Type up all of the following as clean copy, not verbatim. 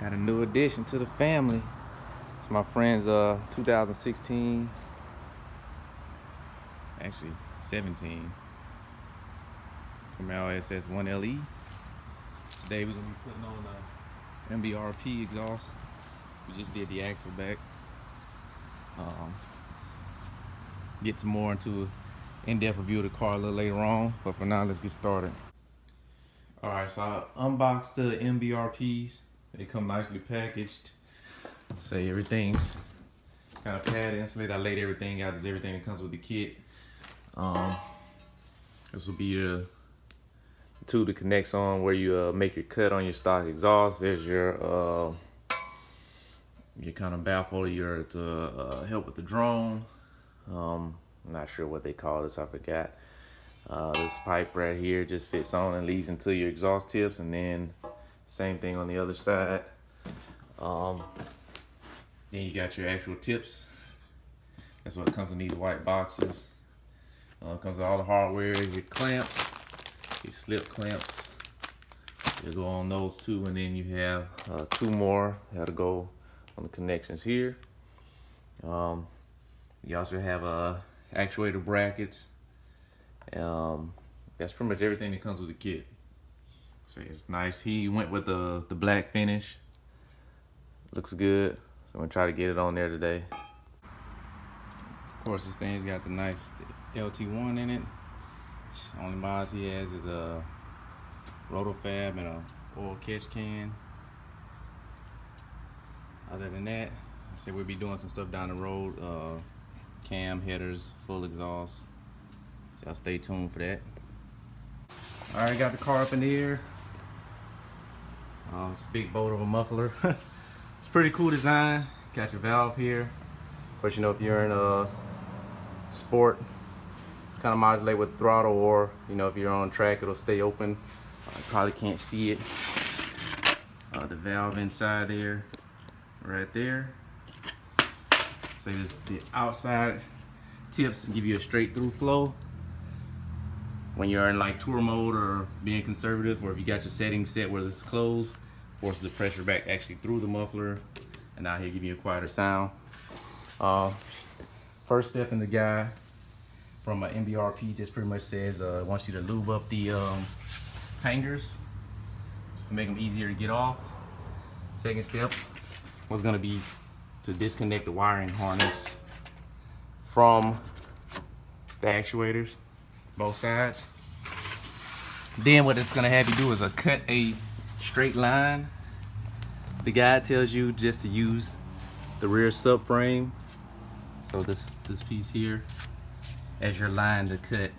Got a new addition to the family. It's my friend's 2016, actually 17, Camaro SS1LE. Today we're gonna be putting on a MBRP exhaust. We just did the Axleback. Get to more into in-depth review of the car a little later on, but for now let's get started. Alright, so I unboxed the MBRPs. They come nicely packaged. Say everything's kind of padded, insulated. I laid everything out. There's everything that comes with the kit. This will be the tool that connects on where you make your cut on your stock exhaust. There's your kind of baffle, your to help with the drone. I'm not sure what they call this, I forgot. This pipe right here just fits on and leads into your exhaust tips, and then same thing on the other side. Then you got your actual tips. That's what comes in these white boxes. Comes with all the hardware, your clamps, your slip clamps. You go on those two, and then you have two more that'll go on the connections here. You also have actuator brackets. That's pretty much everything that comes with the kit. So it's nice. He went with the black finish. Looks good. So I'm gonna try to get it on there today. Of course, this thing's got the nice LT1 in it. Only mods he has is a rotofab and a oil catch can. Other than that, I said we'll be doing some stuff down the road. Cam headers, full exhaust. So I'll stay tuned for that. All right, got the car up in the air. It's a big boat of a muffler. It's pretty cool design. Got your valve here. Of course, you know, if you're in a sport, kind of modulate with throttle, or you know, if you're on track, it'll stay open. You probably can't see it. The valve inside there, right there. So this, the outside tips give you a straight through flow. When you're in like tour mode or being conservative, or if you got your settings set where it's closed, forces the pressure back actually through the muffler, and now he'll give you a quieter sound. First step in the guide from an MBRP just pretty much says wants you to lube up the hangers just to make them easier to get off. Second step was going to be to disconnect the wiring harness from the actuators, both sides. Then what it's going to have you do is cut a straight line. The guide tells you just to use the rear subframe, so this piece here, as your line to cut.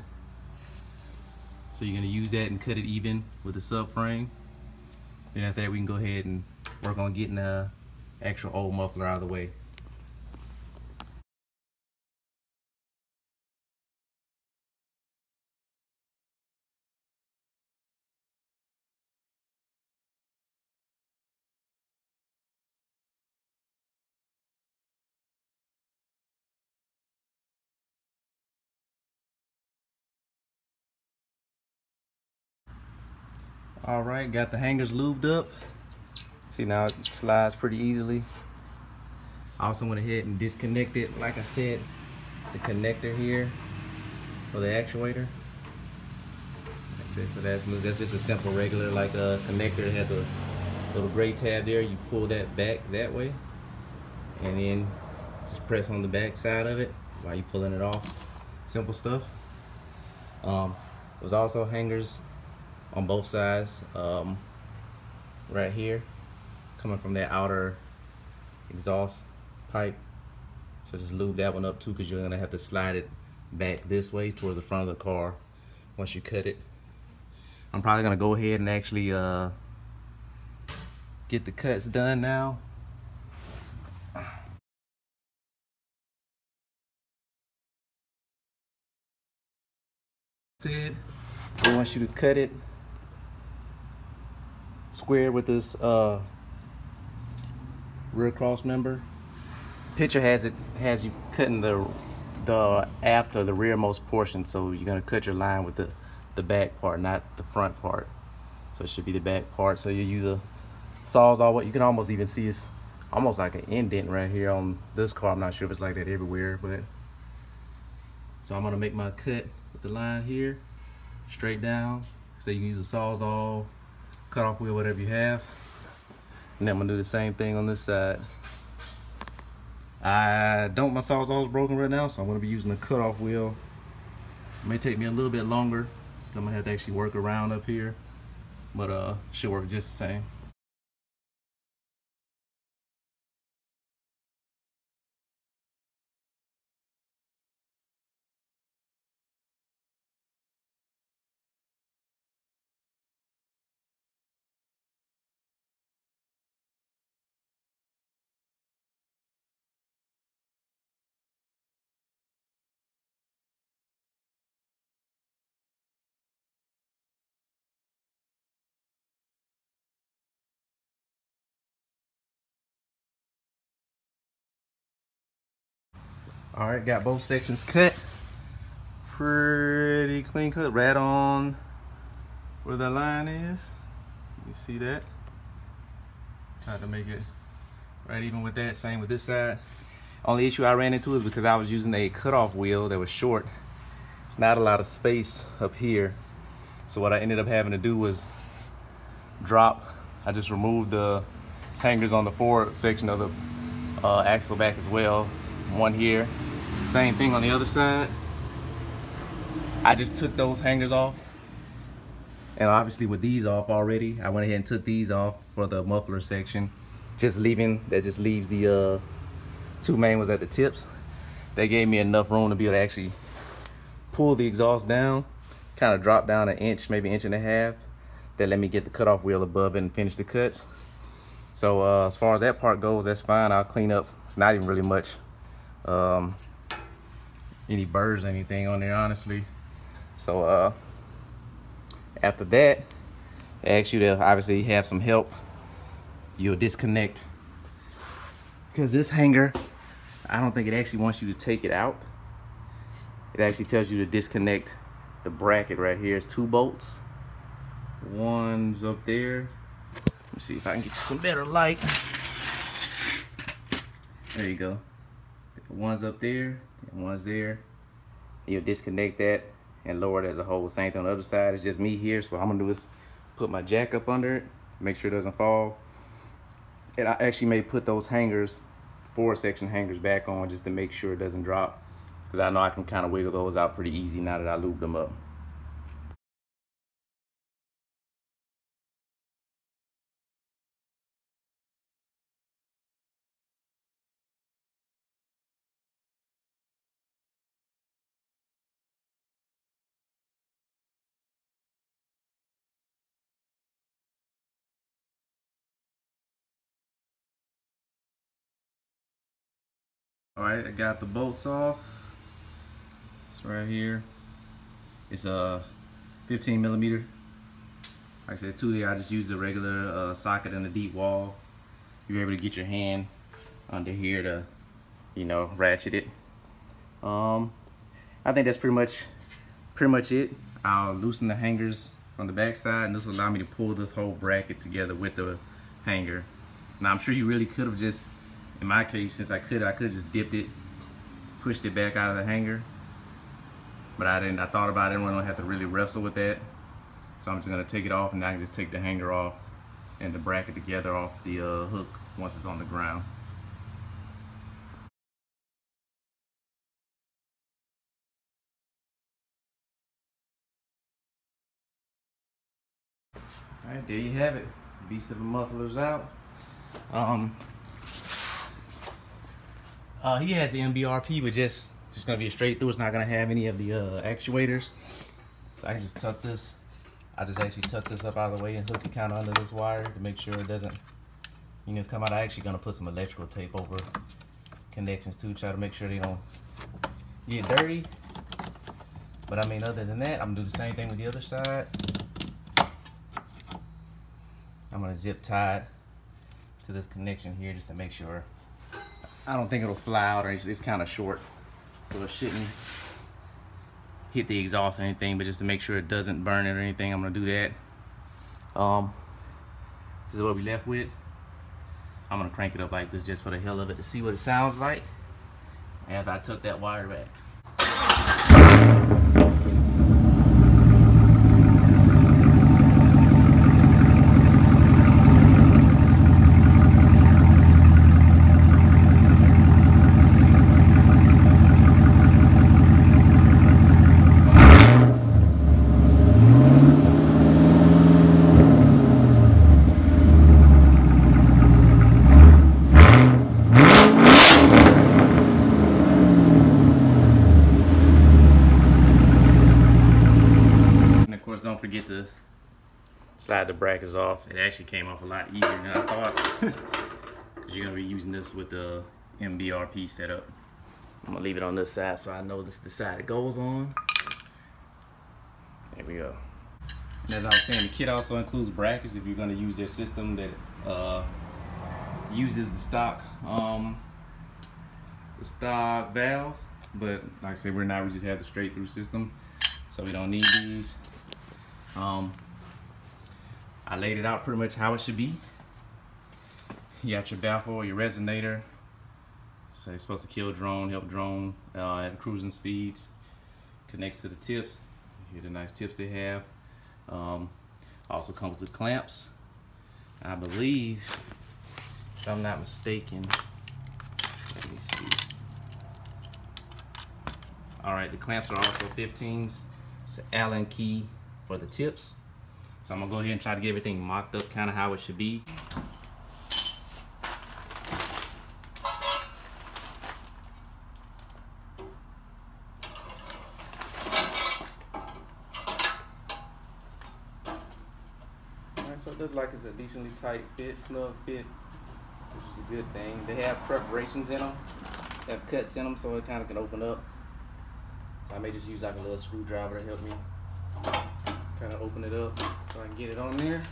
So you're going to use that and cut it even with the subframe. Then after that, we can go ahead and work on getting the actual old muffler out of the way. All right, got the hangers lubed up. See, now it slides pretty easily. I also went ahead and disconnected, like I said, the connector here for the actuator. That's it. So that's just a simple regular like a connector. It has a little gray tab there. You pull that back that way, and then just press on the back side of it while you're pulling it off. Simple stuff. There's also hangers on both sides, right here, coming from that outer exhaust pipe. So just lube that one up too, because you're gonna have to slide it back this way towards the front of the car once you cut it. I'm probably gonna go ahead and actually get the cuts done now. Said they want you to cut it square with this rear cross member. Picture has you cutting the aft or the rearmost portion, so you're gonna cut your line with the back part, not the front part. So it should be the back part. So you use a Sawzall. You can almost even see it's almost like an indent right here on this car. I'm not sure if it's like that everywhere, but so I'm gonna make my cut with the line here, straight down. So you can use a Sawzall, cut off wheel, whatever you have. And then I'm gonna do the same thing on this side. My Sawzall is broken right now, so I'm gonna be using a cutoff wheel. It may take me a little bit longer, so I'm gonna have to actually work around up here, but should work just the same. All right, got both sections cut. Pretty clean cut, right on where the line is. You see that? Tried to make it right even with that, same with this side. Only issue I ran into is because I was using a cutoff wheel that was short. It's not a lot of space up here. So what I ended up having to do was I just removed the hangers on the forward section of the Axleback as well. One here, same thing on the other side. I just took those hangers off, and obviously with these off already, I went ahead and took these off for the muffler section. That just leaves the two main ones at the tips. That gave me enough room to be able to actually pull the exhaust down, kind of drop down an inch, maybe an inch and a half. That let me get the cutoff wheel above it and finish the cuts. So as far as that part goes, that's fine. I'll clean up. It's not even really much any burrs or anything on there, honestly. So after that, they ask you to obviously have some help. You'll disconnect, because this hanger, I don't think it actually wants you to take it out. It actually tells you to disconnect the bracket right here. It's 2 bolts. One's up there. Let me see if I can get you some better light. There you go. One's up there and one's there. You'll disconnect that and lower it as a whole. Same thing on the other side. It's just me here, so what I'm gonna do is put my jack up under it, make sure it doesn't fall. And I actually may put those hangers, forward section hangers, back on just to make sure it doesn't drop, because I know I can kind of wiggle those out pretty easy now that I lubed them up. All right, I got the bolts off. It's right here. It's a 15 millimeter. Like I said, 2 there. I just used a regular socket in the deep wall. You're able to get your hand under here to, you know, ratchet it. I think that's pretty much it. I'll loosen the hangers from the back side, and this will allow me to pull this whole bracket together with the hanger. Now I'm sure you really could have just, in my case, since I could have just dipped it, pushed it back out of the hanger, but I didn't. I thought about it, and I don't have to really wrestle with that. So I'm just gonna take it off, and now I can just take the hanger off and the bracket together off the hook once it's on the ground. All right, there you have it. Beast of a muffler's out. He has the MBRP, but just gonna be a straight through. It's not gonna have any of the actuators. So I can just tuck this. I just actually tuck this up out of the way and hook it kind of under this wire to make sure it doesn't, you know, come out. I'm actually gonna put some electrical tape over connections too, try to make sure they don't get dirty. But I mean, other than that, I'm gonna do the same thing with the other side. I'm gonna zip tie it to this connection here just to make sure. I don't think it'll fly out, or it's kind of short, so it shouldn't hit the exhaust or anything, but just to make sure it doesn't burn it or anything, I'm gonna do that. This is what we left with. I'm gonna crank it up like this just for the hell of it to see what it sounds like after I took that wire back. Don't forget to slide the brackets off. It actually came off a lot easier than I thought because you're going to be using this with the MBRP setup. I'm going to leave it on this side so I know this is the side it goes on. There we go. And as I was saying, the kit also includes brackets if you're going to use their system that uses the stock valve. But like I said, we just have the straight through system, so we don't need these. I laid it out pretty much how it should be. You got your baffle, your resonator. So it's supposed to kill drone, help drone at cruising speeds. Connects to the tips. Here's the nice tips they have. Also comes with clamps. I believe, if I'm not mistaken, let me see. All right, the clamps are also 15s. It's an Allen key for the tips. So I'm gonna go ahead and try to get everything mocked up kind of how it should be. Alright, so it looks like it's a decently tight fit, snug fit, which is a good thing. They have perforations in them, they have cuts in them, so it kind of can open up. So I may just use like a little screwdriver to help me kind of open it up so I can get it on there.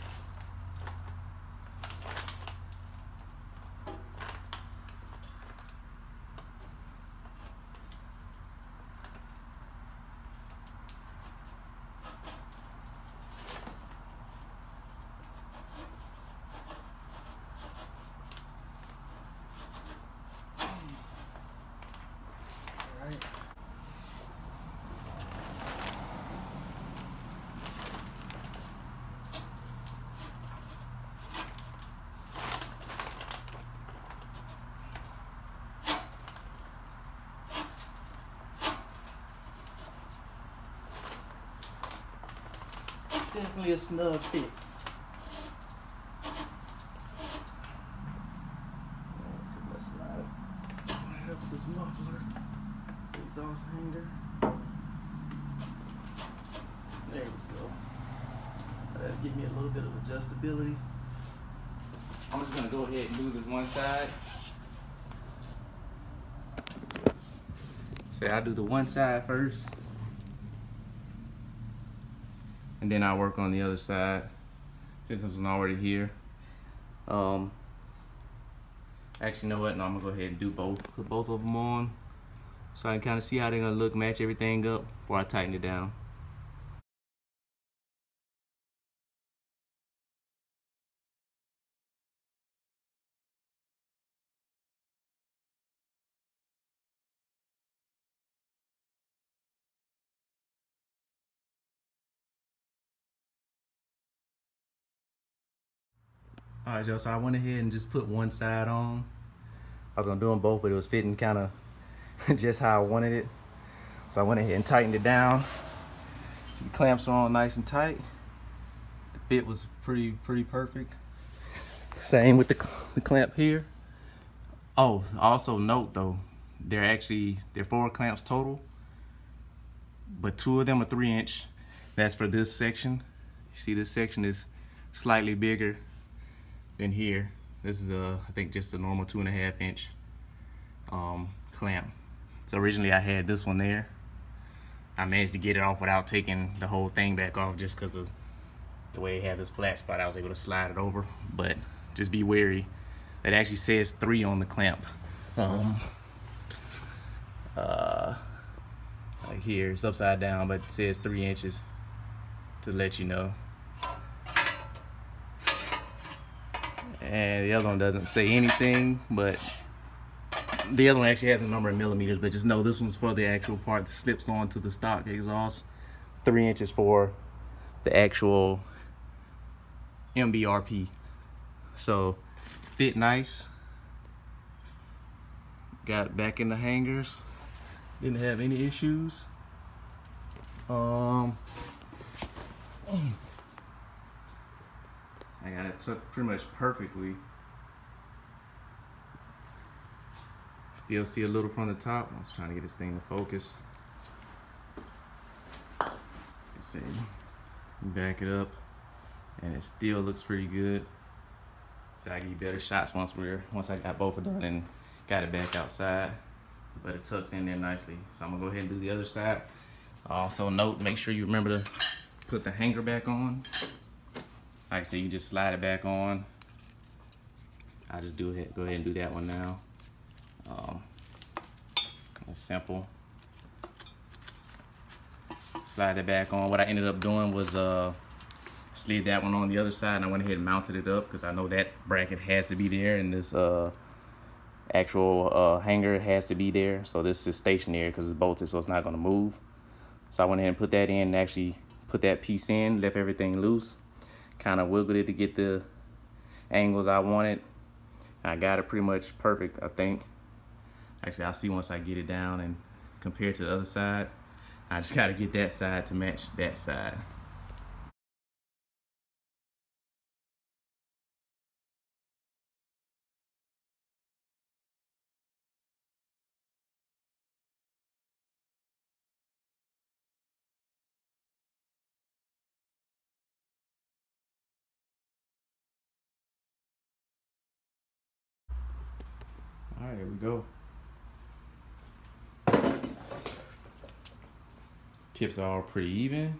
All right. Definitely a snug fit. Right up with this muffler, the exhaust hanger. There we go. That'll give me a little bit of adjustability. I'm just gonna go ahead and do this one side. Say I'll do the one side first, and then I'll work on the other side since it's already here. Actually, you know what? No, I'm gonna go ahead and do both. Put both of them on so I can kind of see how they're gonna look, match everything up before I tighten it down. Alright, Joe, so I went ahead and just put one side on. I was gonna do them both, but it was fitting kind of just how I wanted it. So I went ahead and tightened it down. The clamps are on nice and tight. The fit was pretty perfect. Same with the clamp here. Oh, also note though, they're 4 clamps total, but 2 of them are 3-inch. That's for this section. You see, this section is slightly bigger than here. This is I think just a normal 2.5-inch clamp. So originally I had this one there. I managed to get it off without taking the whole thing back off just because of the way it had this flat spot. I was able to slide it over, but just be wary. It actually says 3 on the clamp. Like here, it's upside down, but it says 3 inches to let you know. And the other one doesn't say anything, but the other one actually has a number of millimeters, but just know this one's for the actual part that slips onto the stock exhaust. 3 inches for the actual MBRP. So fit nice. Got it back in the hangers. Didn't have any issues. I got it tucked pretty much perfectly. Still see a little from the top. I was trying to get this thing to focus. Let's see. Back it up, and it still looks pretty good. So I get better shots once I got both of them and got it back outside. But it tucks in there nicely. So I'm gonna go ahead and do the other side. Also note, make sure you remember to put the hanger back on. Like I said, you just slide it back on. I'll just go ahead and do that one now. It's simple. Slide it back on. What I ended up doing was slid that one on the other side, and I went ahead and mounted it up because I know that bracket has to be there, and this actual hanger has to be there. So this is stationary because it's bolted, so it's not going to move. So I went ahead and put that in and actually put that piece in, left everything loose, kind of wiggled it to get the angles I wanted. I got it pretty much perfect, I think. Actually, I'll see once I get it down and compare it to the other side. I just got to get that side to match that side. All right, here we go. Tips are all pretty even.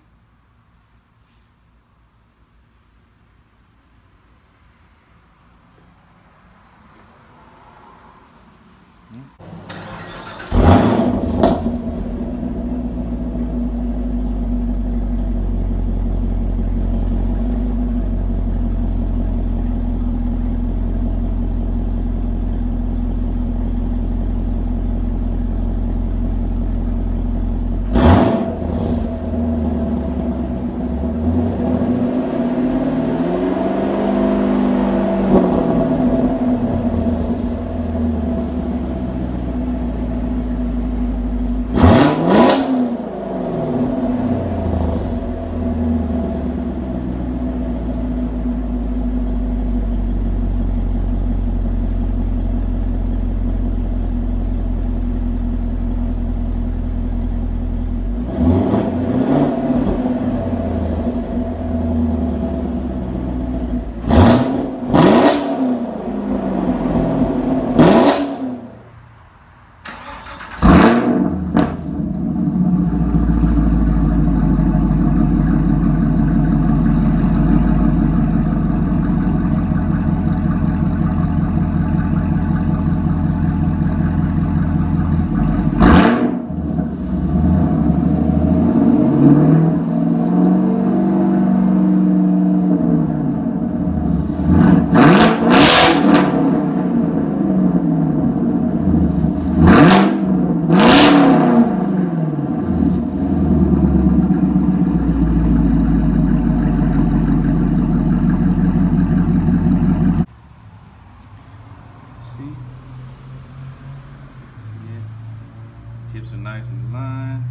Tips are nice and line.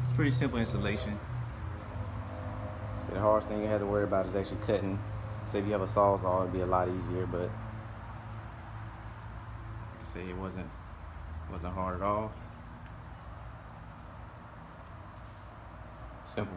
It's pretty simple installation. So the hardest thing you have to worry about is actually cutting. Say if you have a sawzall, it'd be a lot easier, but like I say, it wasn't hard at all. Simple.